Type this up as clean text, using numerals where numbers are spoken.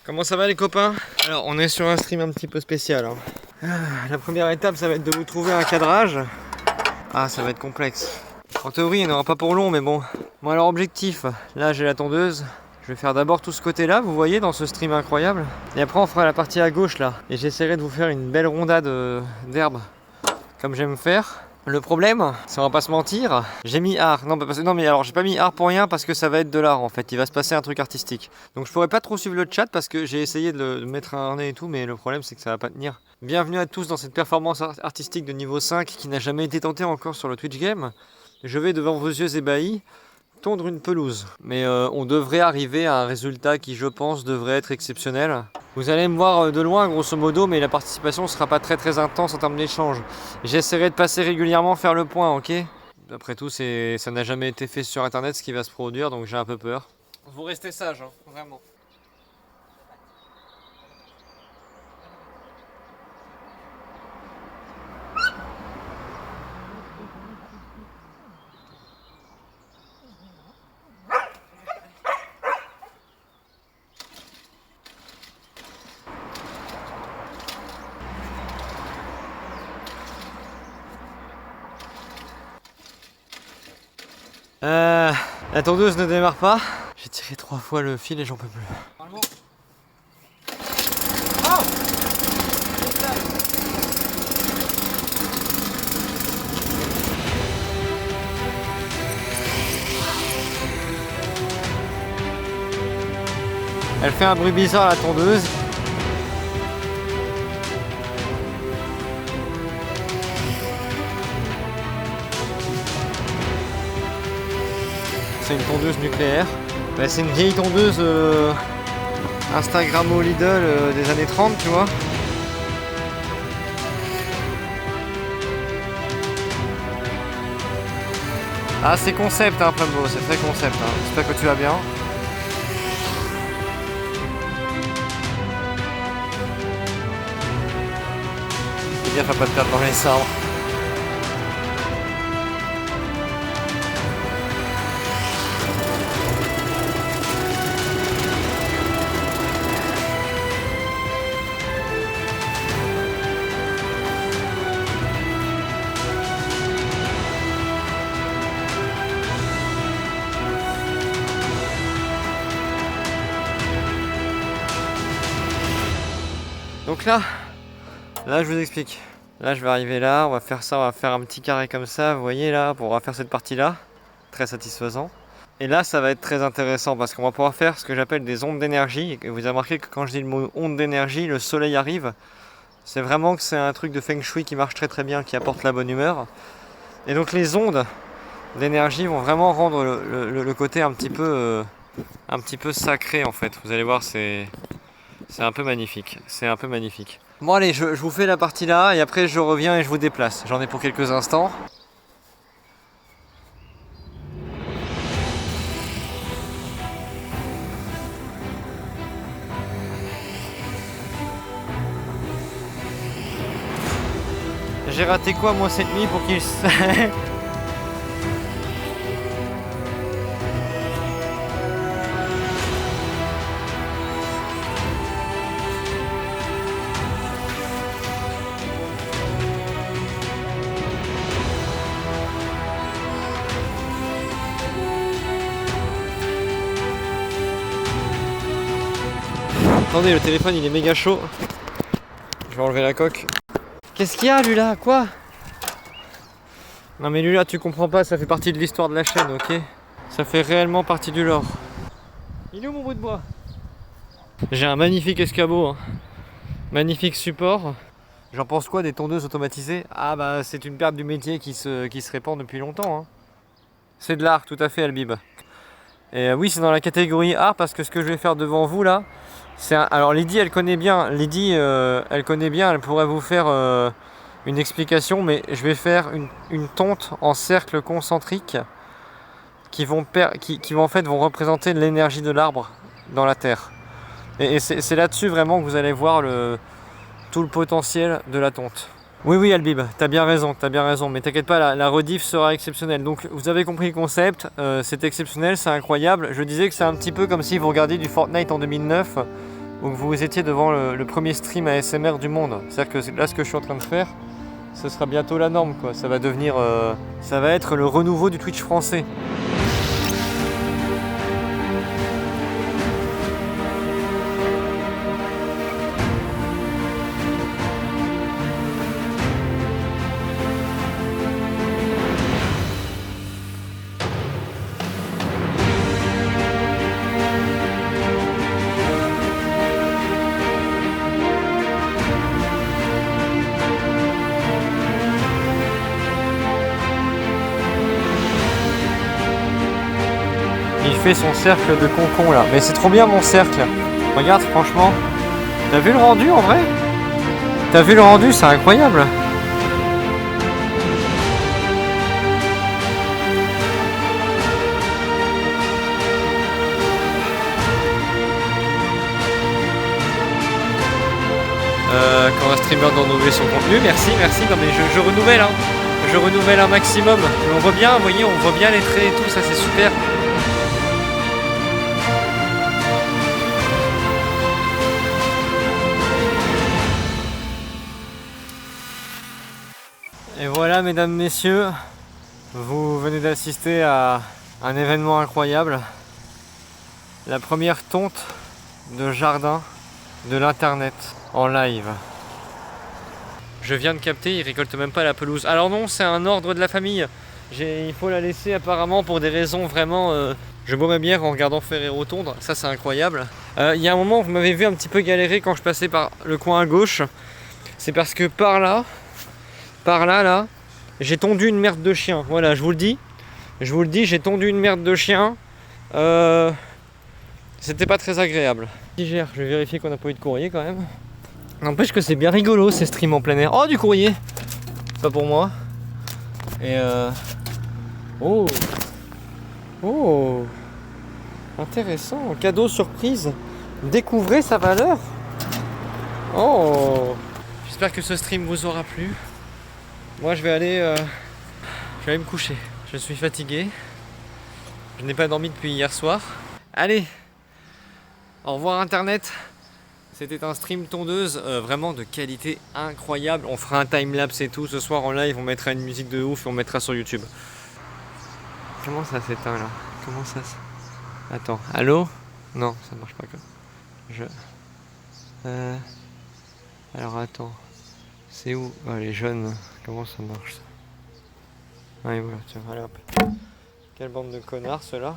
Comment ça va les copains? Alors on est sur un stream un petit peu spécial hein. La première étape ça va être de vous trouver un cadrage. Ah ça va être complexe. En théorie il n'y en aura pas pour long mais bon. Bon alors objectif, là j'ai la tondeuse. Je vais faire d'abord tout ce côté là, vous voyez dans ce stream incroyable. Et après on fera la partie à gauche là. Et j'essaierai de vous faire une belle rondade d'herbe comme j'aime faire. Le problème, c'est on va pas se mentir, j'ai mis art. Non mais alors j'ai pas mis art pour rien parce que ça va être de l'art en fait, il va se passer un truc artistique. Donc je pourrais pas trop suivre le chat parce que j'ai essayé de le mettre un nez et tout, mais le problème c'est que ça va pas tenir. Bienvenue à tous dans cette performance artistique de niveau 5 qui n'a jamais été tentée encore sur le Twitch Game. Je vais devant vos yeux ébahis tondre une pelouse. Mais on devrait arriver à un résultat qui je pense devrait être exceptionnel. Vous allez me voir de loin grosso modo, mais la participation ne sera pas très intense en termes d'échange. J'essaierai de passer régulièrement faire le point, ok? Après tout, ça n'a jamais été fait sur internet ce qui va se produire, donc j'ai un peu peur. Vous restez sage, hein, vraiment. La tondeuse ne démarre pas. J'ai tiré 3 fois le fil et j'en peux plus. Oh! Elle fait un bruit bizarre la tondeuse. C'est une tondeuse nucléaire. Bah, c'est une vieille tondeuse Instagram au Lidl des années 30, tu vois. Ah, c'est concept, hein, Pablo, c'est très concept. Hein. J'espère que tu vas bien. Fais gaffe à pas te perdre dans les arbres. Donc là je vous explique. Là je vais arriver là, on va faire ça, on va faire un petit carré comme ça, vous voyez là, on va faire cette partie là, très satisfaisant. Et là ça va être très intéressant parce qu'on va pouvoir faire ce que j'appelle des ondes d'énergie. Et vous avez remarqué que quand je dis le mot onde d'énergie, le soleil arrive. C'est vraiment que c'est un truc de feng shui qui marche très bien, qui apporte la bonne humeur. Et donc les ondes d'énergie vont vraiment rendre le côté un petit peu sacré en fait. Vous allez voir, c'est un peu magnifique, c'est un peu magnifique. Bon allez, je vous fais la partie là et après je reviens et je vous déplace. J'en ai pour quelques instants. J'ai raté quoi moi cette nuit pour qu'il... Attendez, le téléphone il est méga chaud. Je vais enlever la coque. Qu'est-ce qu'il y a Lula? Quoi? Non mais Lula tu comprends pas, ça fait partie de l'histoire de la chaîne, ok? Ça fait réellement partie du lore. Il est où mon bout de bois? J'ai un magnifique escabeau, hein. Magnifique support. J'en pense quoi des tondeuses automatisées? Ah bah c'est une perte du métier qui se répand depuis longtemps, hein. C'est de l'art, tout à fait Albib. Et oui, c'est dans la catégorie art parce que ce que je vais faire devant vous là, alors Lydie elle connaît bien, elle pourrait vous faire une explication, mais je vais faire une tonte en cercle concentrique qui vont en fait vont représenter l'énergie de l'arbre dans la terre. Et c'est là-dessus vraiment que vous allez voir tout le potentiel de la tonte. Oui Albib, t'as bien raison, mais t'inquiète pas, la rediff sera exceptionnelle. Donc vous avez compris le concept, c'est exceptionnel, c'est incroyable. Je disais que c'est un petit peu comme si vous regardiez du Fortnite en 2009 ou que vous étiez devant le premier stream ASMR du monde. C'est-à-dire que là, ce que je suis en train de faire, ce sera bientôt la norme, quoi. Ça va devenir, ça va être le renouveau du Twitch français. Il fait son cercle de concon là. Mais c'est trop bien mon cercle. Regarde franchement. T'as vu le rendu en vrai? T'as vu le rendu? C'est incroyable. Quand un streamer doit renouveler son contenu, merci. Non mais je renouvelle hein. Je renouvelle un maximum. On voit bien, vous voyez, on voit bien les traits et tout, ça c'est super. Et voilà, mesdames, messieurs, vous venez d'assister à un événement incroyable. La première tonte de jardin de l'internet en live. Je viens de capter, il récolte même pas la pelouse. Alors non, c'est un ordre de la famille. Il faut la laisser apparemment pour des raisons vraiment... Je bois ma bière en regardant Ferrero tondre, ça c'est incroyable. Il y a un moment, vous m'avez vu un petit peu galérer quand je passais par le coin à gauche. C'est parce que par là, là, j'ai tondu une merde de chien. Voilà, je vous le dis, j'ai tondu une merde de chien. C'était pas très agréable. Je vais vérifier qu'on n'a pas eu de courrier quand même. N'empêche que c'est bien rigolo ces streams en plein air. Oh, du courrier! Pas pour moi. Et oh! Oh! Intéressant. Cadeau surprise. Découvrez sa valeur. Oh! J'espère que ce stream vous aura plu. Moi je vais aller me coucher. Je suis fatigué. Je n'ai pas dormi depuis hier soir. Allez! Au revoir internet. C'était un stream tondeuse vraiment de qualité incroyable. On fera un timelapse et tout ce soir en live. On mettra une musique de ouf et on mettra sur YouTube. Comment ça s'éteint là? Comment ça se... Attends, allô? Non, ça marche pas quoi. Alors attends. C'est où? Oh, les jeunes. Comment ça marche ça? Ah et voilà, tiens, allez hop. Quelle bande de connards ceux-là.